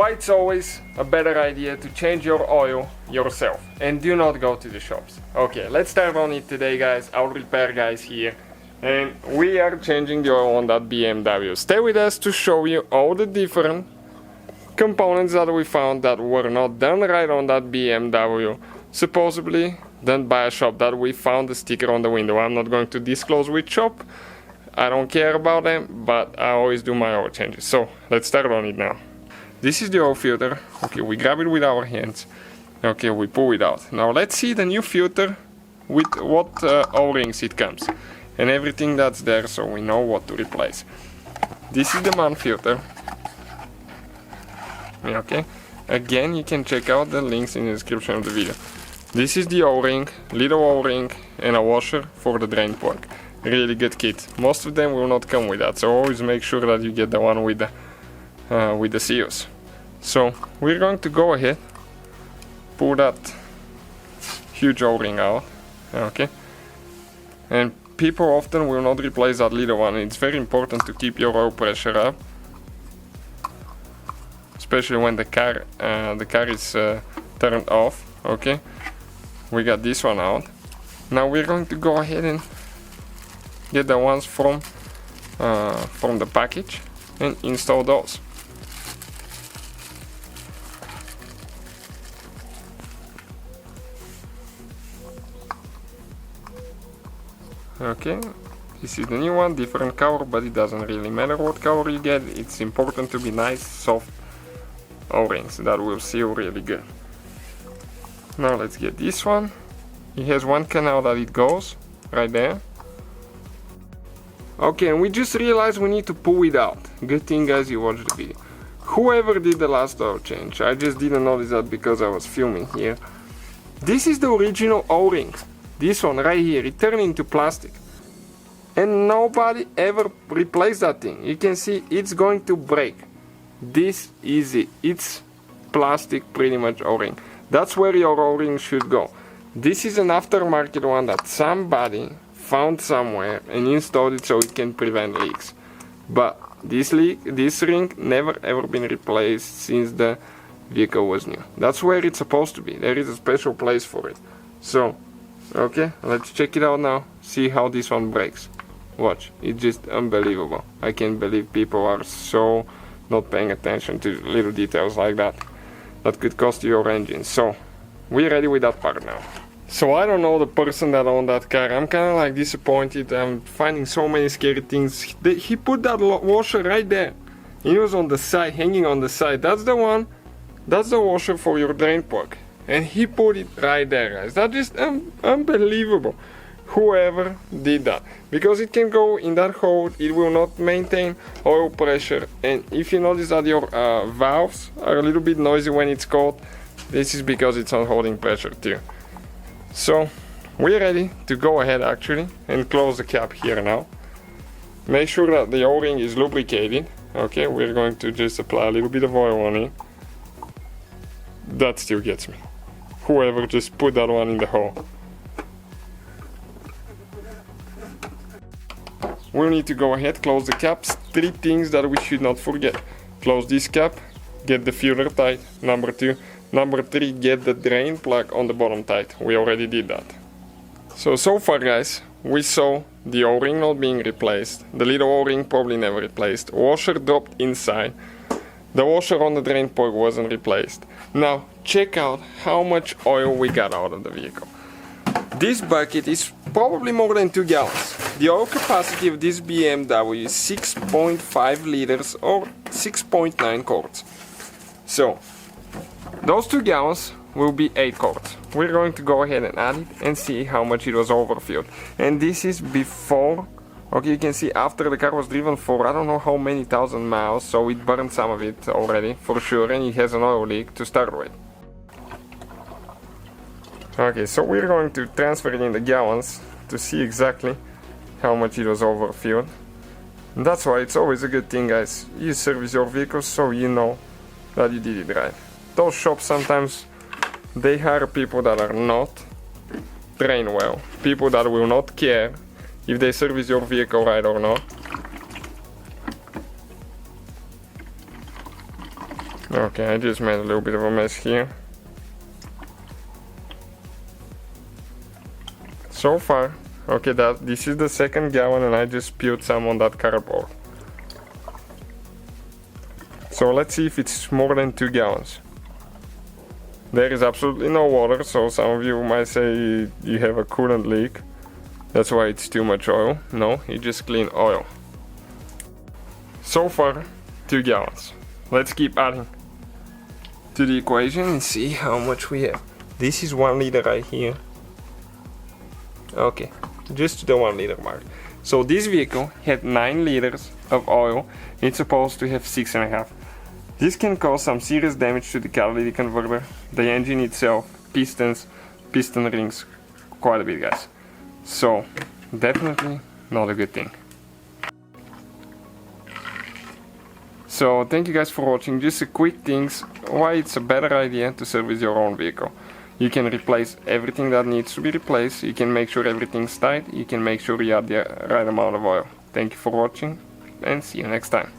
why it's always a better idea to change your oil yourself and do not go to the shops. Okay, let's start on it today, guys. Our repair guys here, and we are changing the oil on that BMW. Stay with us to show you all the different components that we found that were not done right on that BMW, supposedly done by a shop that we found the sticker on the window. I'm not going to disclose which shop, I don't care about them, but I always do my oil changes. So let's start on it now. This is the oil filter. Okay, we grab it with our hands. Okay, we pull it out. Now let's see the new filter with what O-rings it comes and everything that's there, so we know what to replace. This is the man filter. Okay, again, you can check out the links in the description of the video. This is the O-ring, little O-ring, and a washer for the drain plug. Really good kit. Most of them will not come with that, so always make sure that you get the one with the seals. So we're going to go ahead, pull that huge O-ring out. Okay, and people often will not replace that little one. It's very important to keep your oil pressure up, especially when the car is turned off. Okay, we got this one out. Now we're going to go ahead and get the ones from the package and install those. Okay, this is the new one, different color, but it doesn't really matter what color you get. It's important to be nice, soft O-rings that will seal really good. Now let's get this one. It has one canal that it goes right there. Okay, and we just realized we need to pull it out. Good thing, guys, you watched the video. Whoever did the last oil change, I just didn't notice that because I was filming here. This is the original O-ring. This one right here, it turned into plastic. And nobody ever replaced that thing. You can see it's going to break. This is it. It's plastic, pretty much O-ring. That's where your O-ring should go. This is an aftermarket one that somebody found somewhere and installed it so it can prevent leaks. But this ring never ever been replaced since the vehicle was new. That's where it's supposed to be. There is a special place for it. So, okay, let's check it out now. See how this one breaks. Watch, it's just unbelievable. I can't believe people are so not paying attention to little details like that. That could cost you your engine. So, we're ready with that part now. So I don't know the person that owned that car. I'm kind of like disappointed. I'm finding so many scary things. He put that washer right there. It was on the side, hanging on the side. That's the one. That's the washer for your drain plug. And he put it right there, guys. That's just unbelievable. Whoever did that. Because it can go in that hole. It will not maintain oil pressure. And if you notice that your valves are a little bit noisy when it's cold, this is because it's not holding pressure too. So we're ready to go ahead actually and close the cap here now. Make sure that the O-ring is lubricated. Okay, we're going to just apply a little bit of oil on it. That still gets me. Whoever just put that one in the hole. We'll need to go ahead, close the caps. 3 things that we should not forget. Close this cap, get the filter tight, number 2. Number 3, get the drain plug on the bottom tight. We already did that. So far, guys, we saw the O-ring not being replaced. The little O-ring probably never replaced. Washer dropped inside. The washer on the drain plug wasn't replaced. Now, check out how much oil we got out of the vehicle. This bucket is probably more than 2 gallons. The oil capacity of this BMW is 6.5 liters or 6.9 quarts. So, those 2 gallons will be 8 quarts. We're going to go ahead and add it and see how much it was overfilled. And this is before, okay, you can see after the car was driven for I don't know how many thousand miles, so it burned some of it already for sure, and it has an oil leak to start with. Okay, so we're going to transfer it in the gallons to see exactly how much it was overfilled. And that's why it's always a good thing, guys. You service your vehicles so you know that you did it right. Those shops sometimes they hire people that are not trained well, people that will not care if they service your vehicle right or not. Okay, I just made a little bit of a mess here. So far, okay, this is the second gallon and I just spilled some on that cardboard. So let's see if it's more than 2 gallons. There is absolutely no water, so some of you might say you have a coolant leak. That's why it's too much oil. No, it's just clean oil. So far, 2 gallons. Let's keep adding to the equation and see how much we have. This is 1 liter right here. Okay, just to the 1 liter mark. So this vehicle had 9 liters of oil. It's supposed to have 6.5. This can cause some serious damage to the catalytic converter, the engine itself, pistons, piston rings, quite a bit, guys. So definitely not a good thing. So thank you guys for watching. Just a quick things why it's a better idea to service your own vehicle. You can replace everything that needs to be replaced. You can make sure everything's tight. You can make sure you add the right amount of oil. Thank you for watching and see you next time.